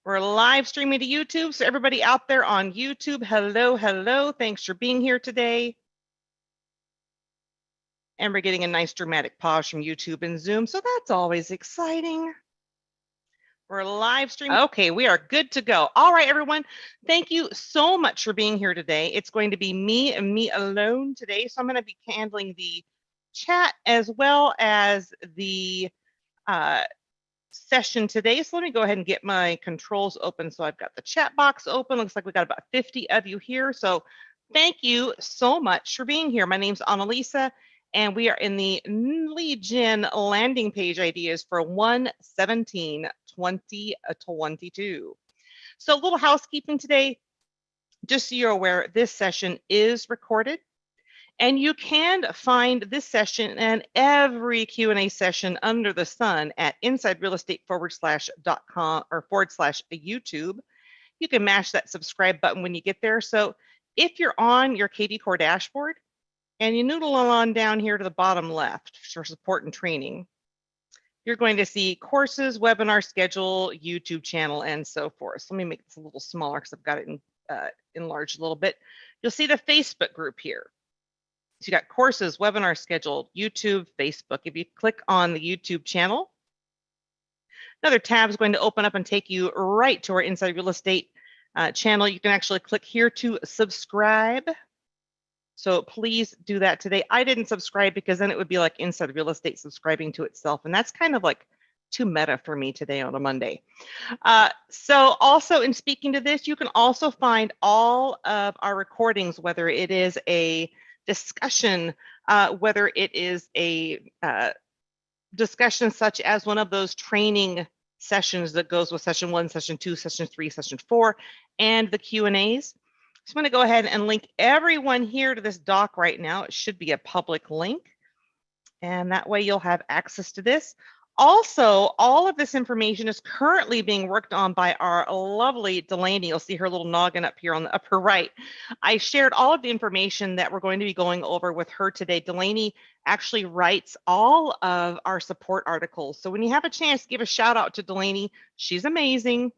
We're live streaming to YouTube. So everybody out there on YouTube, hello, hello. Thanks for being here today. And we're getting a nice dramatic pause from YouTube and Zoom. So that's always exciting. We're live streaming. Okay, we are good to go. All right, everyone. Thank you so much for being here today. It's going to be me and me alone today. So I'm going to be handling the chat as well as the session today. So let me go ahead and get my controls open. So I've got the chat box open. Looks like we got about 50 of you here. So thank you so much for being here. My name's Annalisa, and we are in the lead gen landing page ideas for 1/17/2022. So a little housekeeping today. Just so you're aware, this session is recorded. And you can find this session and every Q&A session under the sun at insiderealestate.com or /YouTube. You can mash that subscribe button when you get there. So if you're on your KD Core dashboard and you noodle on down here to the bottom left for support and training, you're going to see courses, webinar schedule, YouTube channel, and so forth. So let me make this a little smaller because I've got it enlarged a little bit. You'll see the Facebook group here. So you got courses, webinar scheduled, YouTube, Facebook. If you click on the YouTube channel, another tab is going to open up and take you right to our Inside Real Estate channel. You can actually click here to subscribe. So please do that today. I didn't subscribe because then it would be like Inside Real Estate subscribing to itself. And that's kind of like too meta for me today on a Monday. So also in speaking to this, you can also find all of our recordings, whether it is a discussion, whether it is a discussion such as one of those training sessions that goes with session 1, session 2, session 3, session 4, and the Q&As. So I'm going to go ahead and link everyone here to this doc right now. It should be a public link, and that way you'll have access to this. Also, all of this information is currently being worked on by our lovely Delaney. You'll see her little noggin up here on the upper right. I shared all of the information that we're going to be going over with her today. Delaney actually writes all of our support articles. So when you have a chance, give a shout out to Delaney. She's amazing.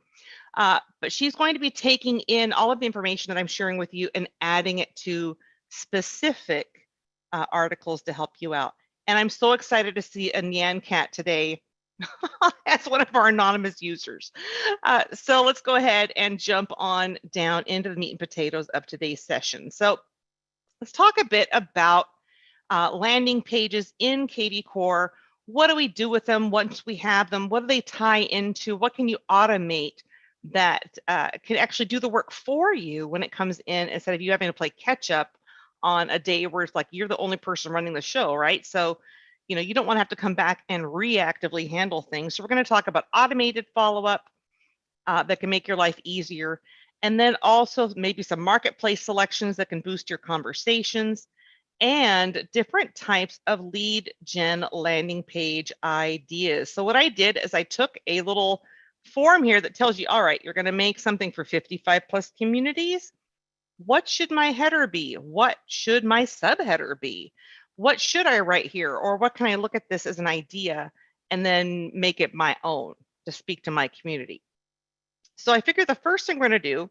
But she's going to be taking in all of the information that I'm sharing with you and adding it to specific articles to help you out. And I'm so excited to see a Nyan Cat today as one of our anonymous users. So let's go ahead and jump on down into the meat and potatoes of today's session. So let's talk a bit about landing pages in KD Core. What do we do with them once we have them? What do they tie into? What can you automate that can actually do the work for you when it comes in, instead of you having to play catch up on a day where it's like you're the only person running the show, right? So, you know, you don't want to have to come back and reactively handle things. So we're going to talk about automated follow-up that can make your life easier. And then also maybe some marketplace selections that can boost your conversations, and different types of lead gen landing page ideas. So what I did is I took a little form here that tells you, all right, you're going to make something for 55 plus communities. What should my header be? What should my subheader be? What should I write here? Or what can I look at this as an idea and then make it my own to speak to my community? So I figured the first thing we're going to do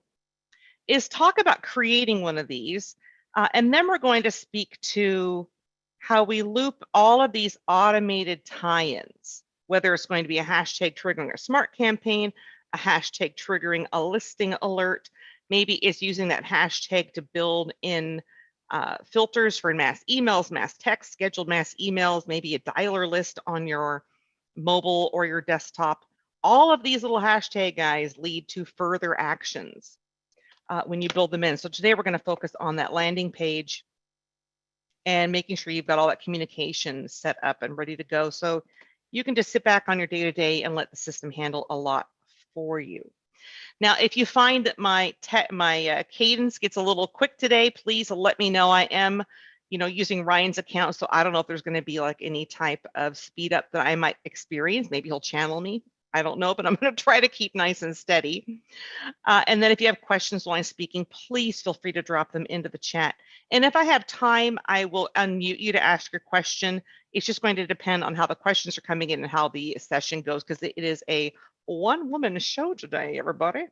is talk about creating one of these. And then we're going to speak to how we loop all of these automated tie-ins, whether it's going to be a hashtag triggering a smart campaign, a hashtag triggering a listing alert. Maybe it's using that hashtag to build in filters for mass emails, mass text, scheduled mass emails, maybe a dialer list on your mobile or your desktop. All of these little hashtag guys lead to further actions when you build them in. So today we're going to focus on that landing page and making sure you've got all that communication set up and ready to go. So you can just sit back on your day-to-day and let the system handle a lot for you. Now, if you find that my cadence gets a little quick today, please let me know. I am, using Ryan's account, so I don't know if there's going to be like any type of speed up that I might experience. Maybe he'll channel me. I don't know, but I'm going to try to keep nice and steady. And then if you have questions while I'm speaking, please feel free to drop them into the chat. And if I have time, I will unmute you to ask your question. It's just going to depend on how the questions are coming in and how the session goes, because it is a one-woman show today, everybody.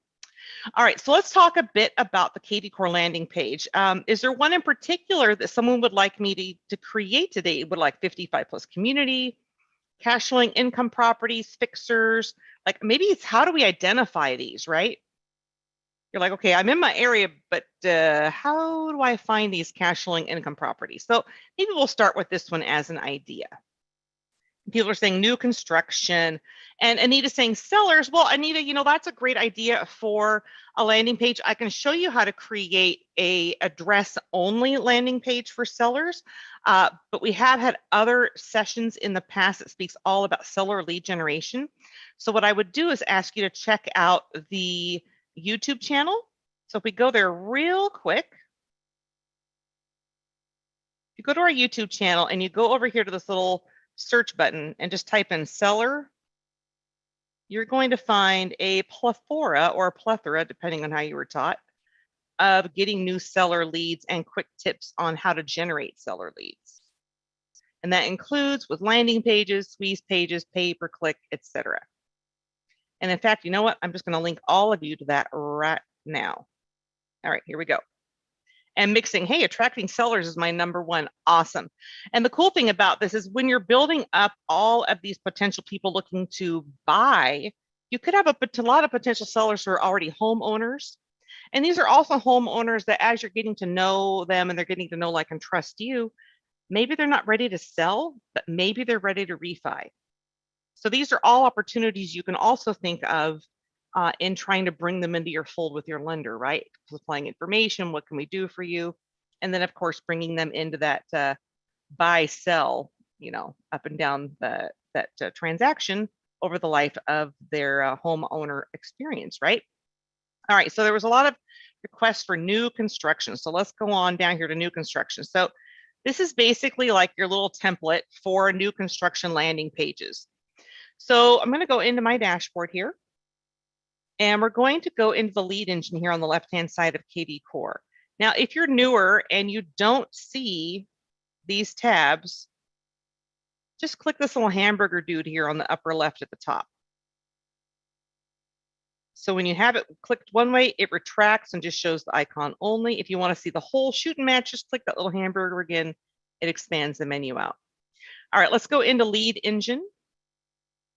All right, so let's talk a bit about the KDCore landing page. Is there one in particular that someone would like me to create today? Would like 55 plus community, cash flowing income properties, fixers? Like maybe it's how do we identify these, right? You're like, okay, I'm in my area, but how do I find these cash flowing income properties? So maybe we'll start with this one as an idea. People are saying new construction, and Anita's saying sellers. Well, Anita, you know, that's a great idea for a landing page. I can show you how to create a address only landing page for sellers, but we have had other sessions in the past that speaks all about seller lead generation. So what I would do is ask you to check out the YouTube channel. So if we go there real quick, you go to our YouTube channel and you go over here to this little search button and just type in seller, you're going to find a plethora or a plethora, depending on how you were taught, of getting new seller leads and quick tips on how to generate seller leads. And that includes with landing pages, squeeze pages, pay per click, etc. And in fact, you know what? I'm just going to link all of you to that right now. All right, here we go. And mixing, hey, attracting sellers is my number one. Awesome. And the cool thing about this is when you're building up all of these potential people looking to buy, you could have a lot of potential sellers who are already homeowners. And these are also homeowners that as you're getting to know them and they're getting to know, like, and trust you, maybe they're not ready to sell, but maybe they're ready to refi. So these are all opportunities you can also think of in trying to bring them into your fold with your lender, right? Supplying information, what can we do for you? And then of course, bringing them into that buy, sell, you know, up and down that transaction over the life of their homeowner experience, right? All right, so there was a lot of requests for new construction. So let's go on down here to new construction. So this is basically like your little template for new construction landing pages. So I'm going to go into my dashboard here. And we're going to go into the lead engine here on the left-hand side of KDCore. Now, if you're newer and you don't see these tabs, just click this little hamburger dude here on the upper left at the top. So when you have it clicked one way, it retracts and just shows the icon only. If you want to see the whole shoot and match, just click that little hamburger again. It expands the menu out. All right, let's go into lead engine.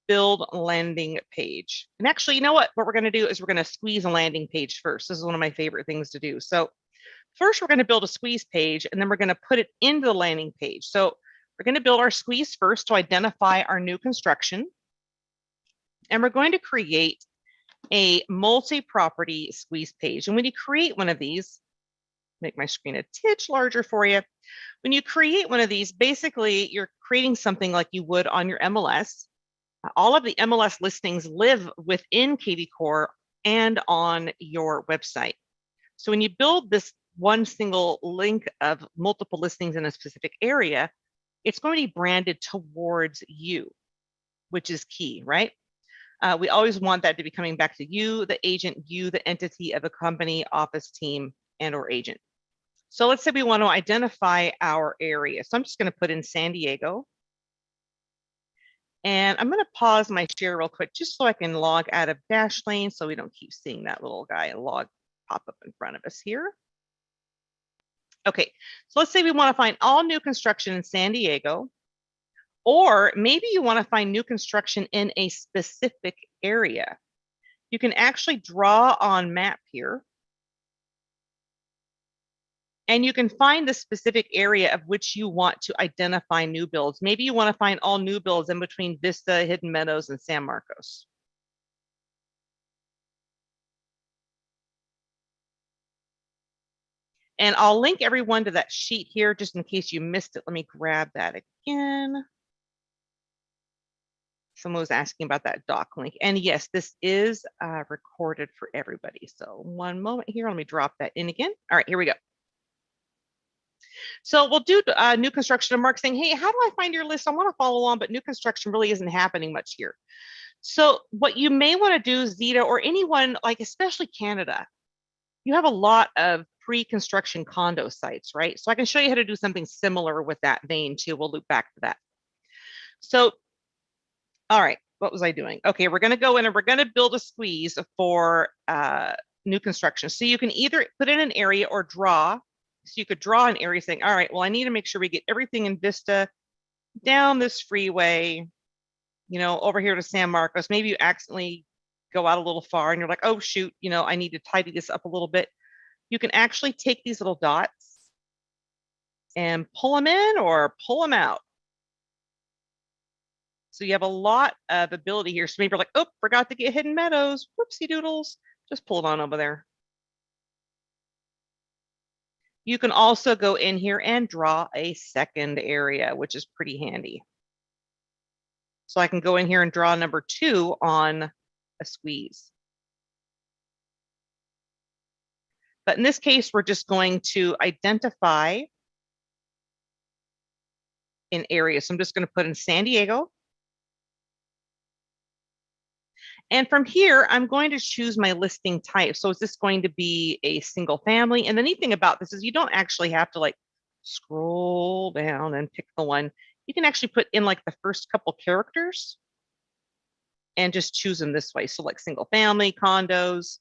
Build landing page. And actually, you know what we're going to do is we're going to squeeze a landing page first. This is one of my favorite things to do. So first, we're going to build a squeeze page, and then we're going to put it into the landing page. So we're going to build our squeeze first to identify our new construction. And we're going to create a multi-property squeeze page. And when you create one of these, make my screen a titch larger for you. When you create one of these, basically, you're creating something like you would on your MLS. All of the MLS listings live within KDCore and on your website. So when you build this one single link of multiple listings in a specific area, it's going to be branded towards you, which is key, right? We always want that to be coming back to you, the agent, you, the entity of a company, office, team, and or agent. So let's say we want to identify our area. So I'm just going to put in San Diego. And I'm going to pause my share real quick just so I can log out of Dashlane so we don't keep seeing that little guy log pop up in front of us here. Okay, so let's say we want to find all new construction in San Diego, or maybe you want to find new construction in a specific area. You can actually draw on map here. And you can find the specific area of which you want to identify new builds. Maybe you want to find all new builds in between Vista, Hidden Meadows, and San Marcos. And I'll link everyone to that sheet here just in case you missed it. Let me grab that again. Someone was asking about that doc link. And yes, this is recorded for everybody. So one moment here, let me drop that in again. All right, here we go. So we'll do new construction. And Mark saying, hey, how do I find your list? I want to follow along, but new construction really isn't happening much here. So what you may want to do, Zeta, or anyone, like especially Canada, you have a lot of pre-construction condo sites, right? So I can show you how to do something similar with that vein too. We'll loop back to that. So, all right, what was I doing? Okay, we're going to go in and we're going to build a squeeze for new construction. So you can either put in an area or draw. So you could draw an area saying, all right, well, I need to make sure we get everything in Vista down this freeway, you know, over here to San Marcos. Maybe you accidentally go out a little far and you're like, oh, shoot, you know, I need to tidy this up a little bit. You can actually take these little dots and pull them in or pull them out. So you have a lot of ability here. So maybe you're like, oh, forgot to get Hidden Meadows. Whoopsie doodles. Just pull it on over there. You can also go in here and draw a second area, which is pretty handy. So I can go in here and draw number 2 on a squeeze. But in this case, we're just going to identify an area. So I'm just going to put in San Diego. And from here, I'm going to choose my listing type. So is this going to be a single family? And the neat thing about this is you don't actually have to like scroll down and pick the one. You can actually put in like the first couple characters and just choose them this way. So like single family, condos,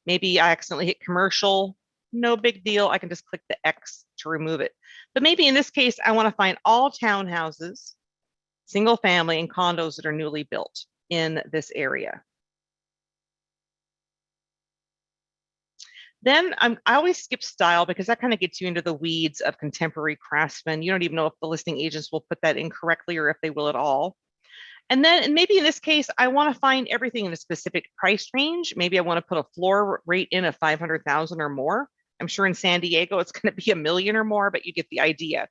maybe I accidentally hit commercial, no big deal. I can just click the X to remove it. But maybe in this case, I want to find all townhouses, single family, and condos that are newly built in this area. Then I always skip style because that kind of gets you into the weeds of contemporary craftsmen. You don't even know if the listing agents will put that in correctly or if they will at all. And then maybe in this case, I want to find everything in a specific price range. Maybe I want to put a floor rate in of 500,000 or more. I'm sure in San Diego, it's going to be $1 million or more, but you get the idea.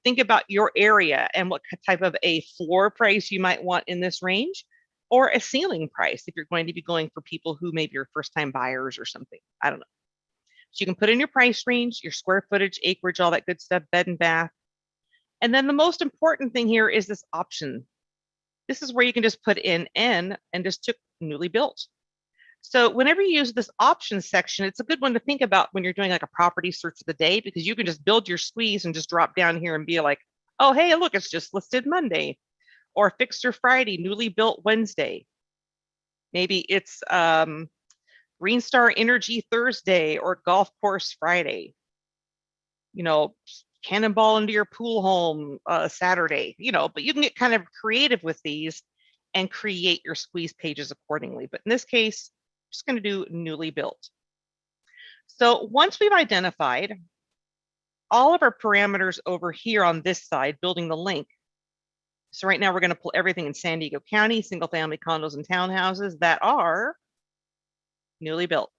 Think about your area and what type of a floor price you might want in this range, or a ceiling price if you're going to be going for people who maybe are first-time buyers or something. I don't know. So you can put in your price range, your square footage, acreage, all that good stuff, bed and bath. And then the most important thing here is this option. This is where you can just put in N and just took newly built. So whenever you use this options section, it's a good one to think about when you're doing like a property search of the day, because you can just build your squeeze and just drop down here and be like, oh, hey, look, it's just listed Monday, or Fixer Friday, newly built Wednesday. Maybe it's Green Star Energy Thursday or Golf Course Friday. You know, cannonball into your pool home Saturday, you know, but you can get kind of creative with these and create your squeeze pages accordingly. But in this case, I'm just going to do newly built. So once we've identified all of our parameters over here on this side, building the link. So right now we're going to pull everything in San Diego County, single family condos and townhouses that are newly built.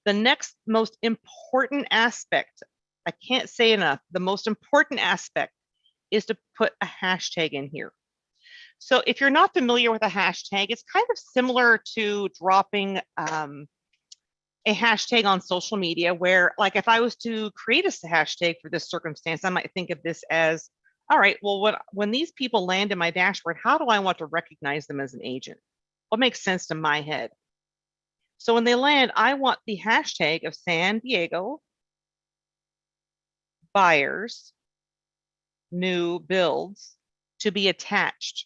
The next most important aspect, I can't say enough, the most important aspect is to put a hashtag in here. So if you're not familiar with a hashtag, it's kind of similar to dropping a hashtag on social media where, like, if I was to create a hashtag for this circumstance, I might think of this as, all right, well, when these people land in my dashboard, how do I want to recognize them as an agent? What makes sense to my head? So when they land, I want the hashtag of San Diego buyers new builds to be attached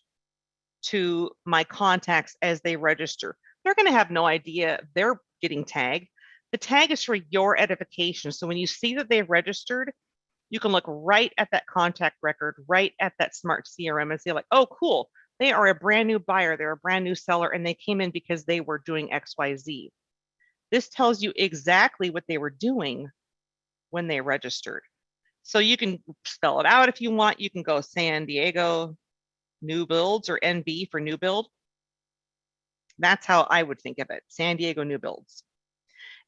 to my contacts as they register. They're going to have no idea they're getting tagged. The tag is for your edification. So when you see that they've registered, you can look right at that contact record, right at that smart CRM and say like, oh, cool. They are a brand new buyer. They're a brand new seller and they came in because they were doing XYZ. This tells you exactly what they were doing when they registered. So you can spell it out if you want. You can go San Diego new builds or NB for new build. That's how I would think of it, San Diego new builds.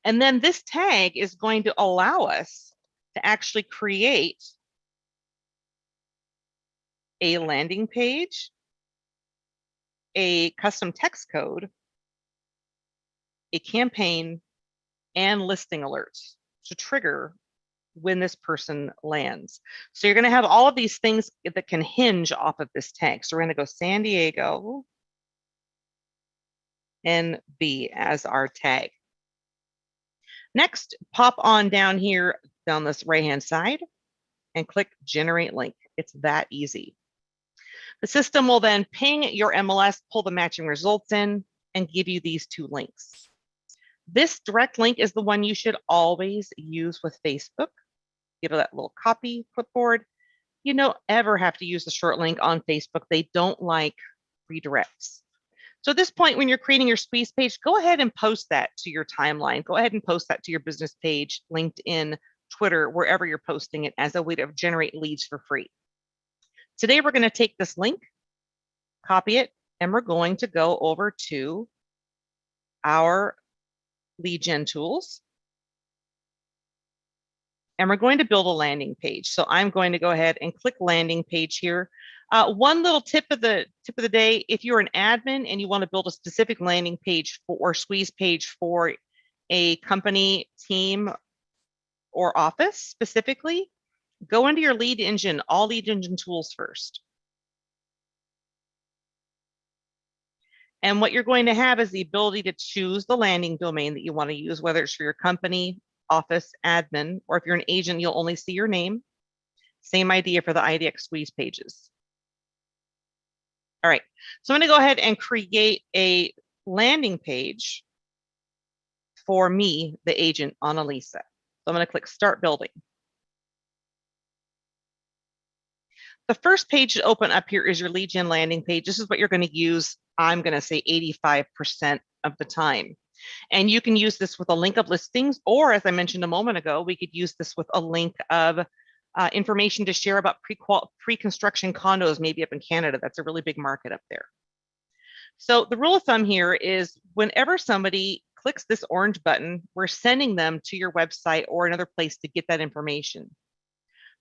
And then this tag is going to allow us to actually create a landing page, a custom text code, a campaign, and listing alerts to trigger when this person lands. So you're going to have all of these things that can hinge off of this tag. So we're going to go San Diego NB as our tag. Next, pop on down here down this right-hand side and click generate link. It's that easy. The system will then ping your MLS, pull the matching results in, and give you these two links. This direct link is the one you should always use with Facebook. Give it that little copy clipboard. You don't ever have to use the short link on Facebook. They don't like redirects. So at this point, when you're creating your squeeze page, go ahead and post that to your timeline. Go ahead and post that to your business page, LinkedIn, Twitter, wherever you're posting it, as a way to generate leads for free. Today, we're going to take this link, copy it, and we're going to go over to our lead gen tools. And we're going to build a landing page. So I'm going to go ahead and click landing page here. One little tip of the day: if you're an admin and you want to build a specific landing page or squeeze page for a company, team, or office specifically, go into your lead engine, all lead engine tools first. And what you're going to have is the ability to choose the landing domain that you want to use, whether it's for your company, office, admin, or if you're an agent, you'll only see your name. Same idea for the IDX squeeze pages. All right, so I'm going to go ahead and create a landing page for me, the agent, Annalisa. So I'm going to click Start Building. The first page to open up here is your lead gen landing page. This is what you're going to use, I'm going to say 85% of the time. And you can use this with a link of listings, or as I mentioned a moment ago, we could use this with a link of information to share about pre-construction condos, maybe up in Canada. That's a really big market up there. So the rule of thumb here is whenever somebody clicks this orange button, we're sending them to your website or another place to get that information.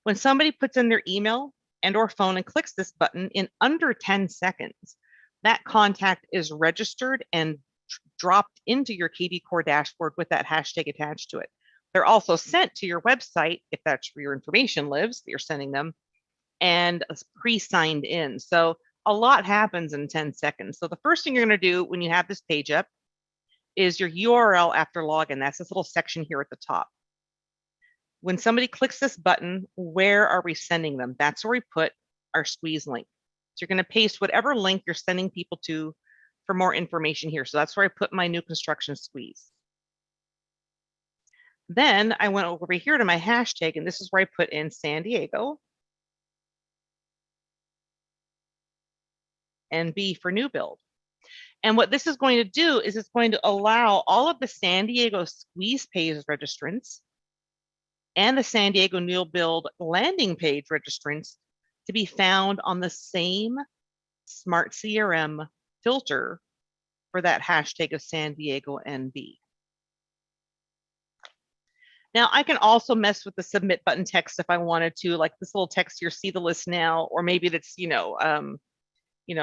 When somebody puts in their email and or phone and clicks this button, in under 10 seconds, that contact is registered and dropped into your KV Core dashboard with that hashtag attached to it. They're also sent to your website, if that's where your information lives, that you're sending them, and pre-signed in. So a lot happens in 10 seconds. So the first thing you're going to do when you have this page up is your URL after login. That's this little section here at the top. When somebody clicks this button, where are we sending them? That's where we put our squeeze link. So you're going to paste whatever link you're sending people to for more information here. So that's where I put my new construction squeeze. Then I went over here to my hashtag, and this is where I put in San Diego and B for new build. And what this is going to do is it's going to allow all of the San Diego squeeze page registrants and the San Diego new build landing page registrants to be found on the same Smart CRM filter for that hashtag of San Diego NB. Now I can also mess with the submit button text if I wanted to, like this little text here, see the list now, or maybe that's,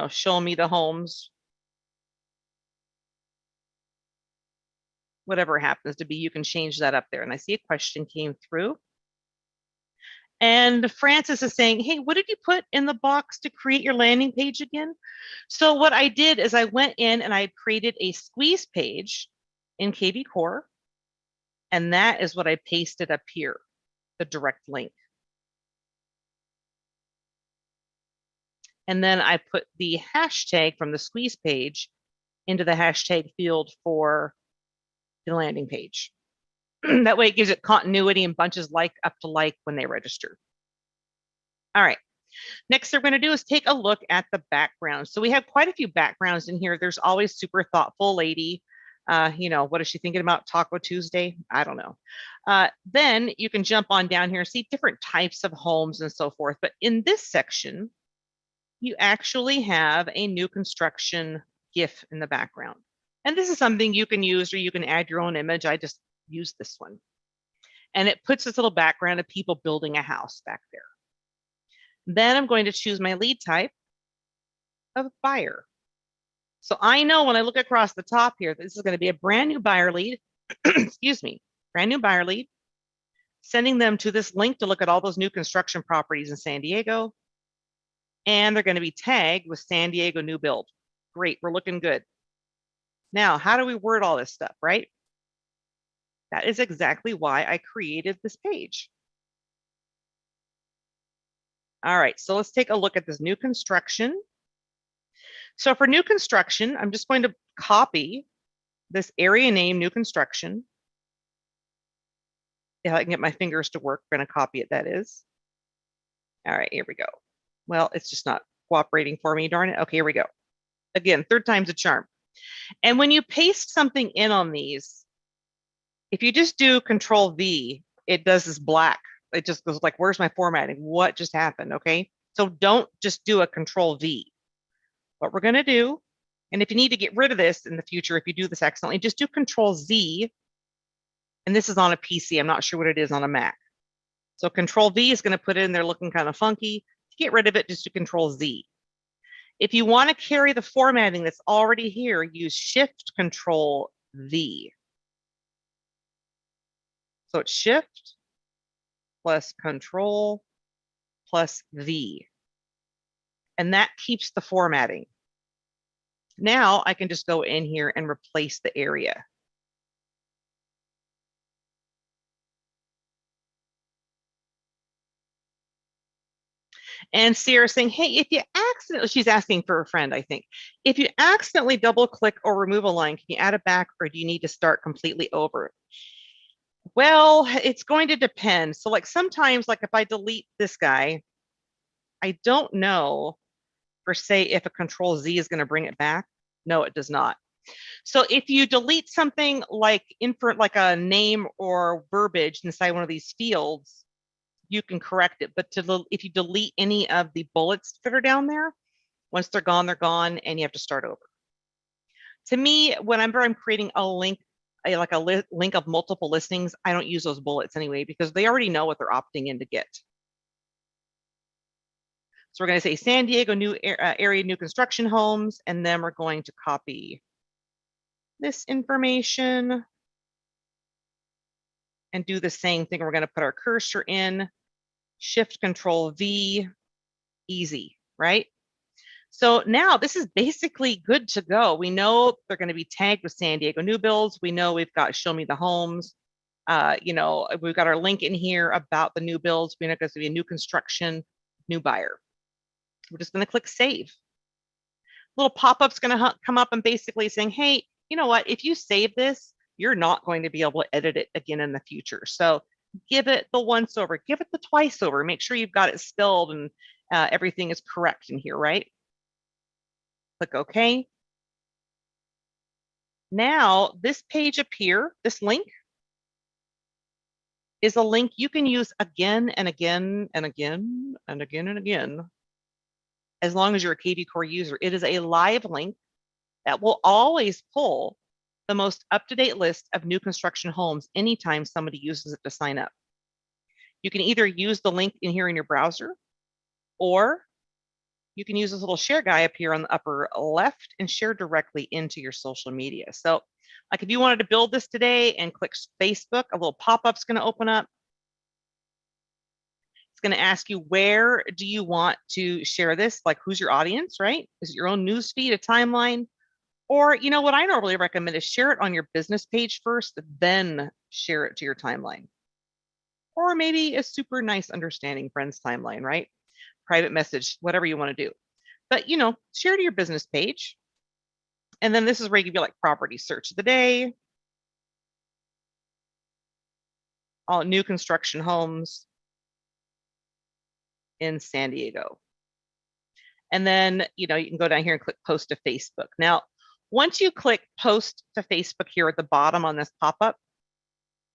show me the homes. Whatever it happens to be, you can change that up there. And I see a question came through. And Francis is saying, hey, what did you put in the box to create your landing page again? So what I did is I went in and I created a squeeze page in KV Core. And that is what I pasted up here, the direct link. And then I put the hashtag from the squeeze page into the hashtag field for the landing page. That way it gives it continuity and bunches like up to like when they register. All right. Next thing we're going to do is take a look at the background. So we have quite a few backgrounds in here. There's always super thoughtful lady. What is she thinking about? Taco Tuesday? I don't know. Then you can jump on down here and see different types of homes and so forth. But in this section, you actually have a new construction GIF in the background. And this is something you can use, or you can add your own image. I just used this one. And it puts this little background of people building a house back there. Then I'm going to choose my lead type of buyer. So I know when I look across the top here, this is going to be a brand new buyer lead, excuse me, brand new buyer lead, sending them to this link to look at all those new construction properties in San Diego. And they're going to be tagged with San Diego new build. Great, we're looking good. Now, how do we word all this stuff, right? That is exactly why I created this page. All right, so let's take a look at this new construction So for new construction, I'm just going to copy this area name, new construction. If I can get my fingers to work, I'm going to copy it, that is. All right, here we go. Well, it's just not cooperating for me, darn it. Okay, here we go. Again, third time's a charm. And when you paste something in on these, if you just do Control V, it does this black. It just goes like, where's my formatting? What just happened? Okay, so don't just do a Control V. What we're going to do, and if you need to get rid of this in the future, if you do this accidentally, just do Control Z. And this is on a PC. I'm not sure what it is on a Mac. So Control V is going to put it in there looking kind of funky. To get rid of it, just do Control Z. If you want to carry the formatting that's already here, use Shift Control V. So it's Shift plus Control plus V. And that keeps the formatting. Now I can just go in here and replace the area. And Sierra's saying, hey, if you accidentally, she's asking for a friend, I think. If you accidentally double click or remove a line, can you add it back or do you need to start completely over? Well, it's going to depend. So like sometimes, like if I delete this guy, I don't know per se if a Control Z is going to bring it back. No, it does not. So if you delete something like like a name or verbiage inside one of these fields, you can correct it. But if you delete any of the bullets that are down there, once they're gone, and you have to start over. To me, whenever I'm creating a link, like a link of multiple listings, I don't use those bullets anyway, because they already know what they're opting in to get. So we're going to say San Diego new area new construction homes, and then we're going to copy this information and do the same thing. We're going to put our cursor in, Shift Control V, easy, right? So now this is basically good to go. We know they're going to be tagged with San Diego new builds. We know we've got Show Me the Homes. You know, we've got our link in here about the new builds. We know it's going to be a new construction, new buyer. We're just going to click save. Little pop-up's going to come up and basically saying, hey, you know what? If you save this, you're not going to be able to edit it again in the future. So give it the once over, give it the twice over. Make sure you've got it spelled and everything is correct in here, right? Click OK. Now, this page up here, this link, is a link you can use again and again and again and again and again, as long as you're a KV Core user. It is a live link that will always pull the most up-to-date list of new construction homes anytime somebody uses it to sign up. You can either use the link in here in your browser, or you can use this little share guy up here on the upper left and share directly into your social media. So like if you wanted to build this today and click Facebook, a little pop-up's going to open up. It's going to ask you, where do you want to share this? Like, who's your audience, right? Is it your own news feed, a timeline? Or, you know, what I normally recommend is share it on your business page first, then share it to your timeline. Or maybe a super nice understanding friends timeline, right? Private message, whatever you want to do. But, you know, share to your business page. And then this is where you can be like property search of the day, all new construction homes in San Diego. And then, you know, you can go down here and click post to Facebook. Now, once you click post to Facebook here at the bottom on this pop-up,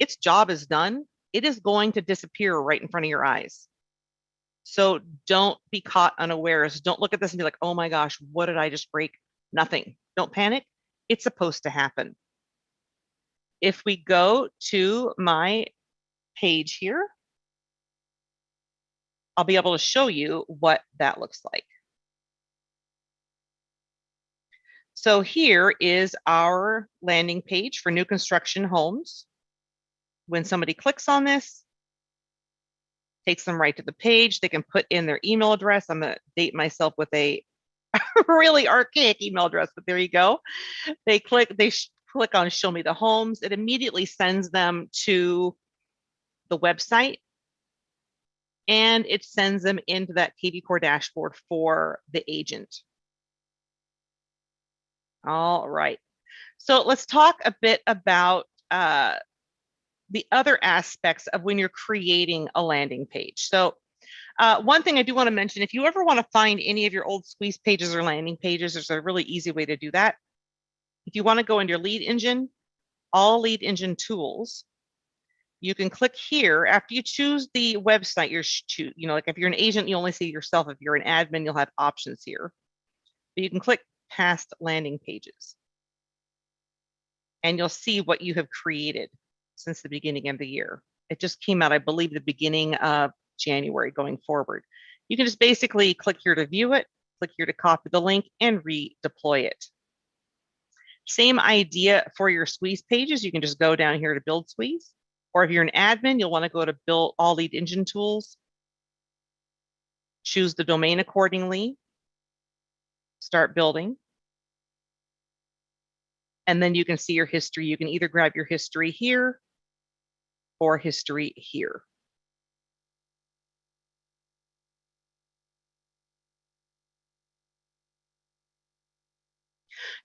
its job is done. It is going to disappear right in front of your eyes. So don't be caught unawares. Don't look at this and be like, oh my gosh, what did I just break? Nothing. Don't panic. It's supposed to happen. If we go to my page here, I'll be able to show you what that looks like. So here is our landing page for new construction homes. When somebody clicks on this, takes them right to the page. They can put in their email address. I'm going to date myself with a really archaic email address, but there you go. They click on Show Me the Homes. It immediately sends them to the website, and it sends them into that KV Core dashboard for the agent. All right. So let's talk a bit about the other aspects of when you're creating a landing page. So one thing I do want to mention, if you ever want to find any of your old squeeze pages or landing pages, there's a really easy way to do that. If you want to go into your lead engine, all lead engine tools, you can click here after you choose the website like if you're an agent, you only see yourself. If you're an admin, you'll have options here. But you can click past landing pages and you'll see what you have created since the beginning of the year. It just came out, I believe, the beginning of January going forward. You can just basically click here to view it, click here to copy the link and redeploy it. Same idea for your squeeze pages. You can just go down here to build squeeze. Or if you're an admin, you'll want to go to build all lead engine tools, choose the domain accordingly, start building. And then you can see your history. You can either grab your history here or history here.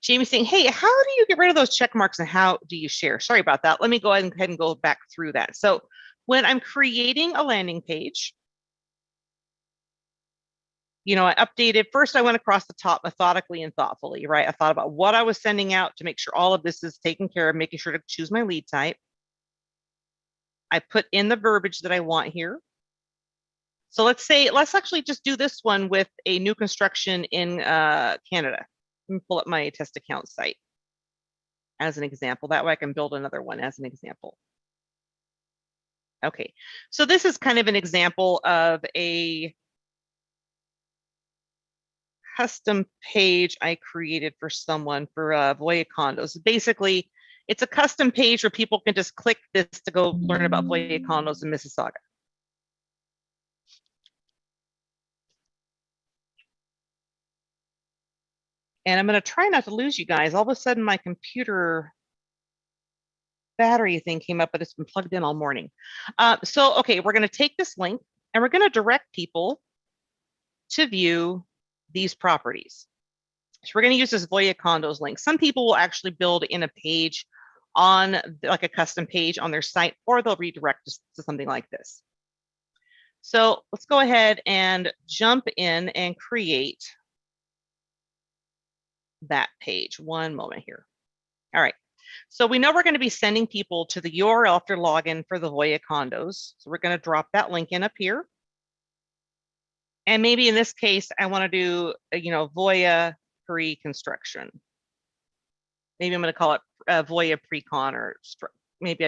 Jamie's saying, hey, how do you get rid of those check marks and how do you share? Sorry about that. Let me go ahead and go back through that. So when I'm creating a landing page, I updated, first I went across the top methodically and thoughtfully, right? I thought about what I was sending out to make sure all of this is taken care of, making sure to choose my lead type. I put in the verbiage that I want here. So let's actually just do this one with a new construction in Canada. Let me pull up my test account site as an example. That way I can build another one as an example. Okay, so this is kind of an example of a custom page I created for someone for Voya Condos. Basically, it's a custom page where people can just click this to go learn about Voya Condos in Mississauga. And I'm going to try not to lose you guys. All of a sudden, my computer battery thing came up, but it's been plugged in all morning. Okay, we're going to take this link and we're going to direct people to view these properties. So we're going to use this Voya Condos link. Some people will actually build in a page on like a custom page on their site, or they'll redirect us to something like this. So let's go ahead and jump in and create that page. One moment here. All right. So we know we're going to be sending people to the URL after login for the Voya Condos. So we're going to drop that link in up here. And maybe in this case, I want to do, Voya pre-construction. Maybe I'm going to call it Voya pre-con, or maybe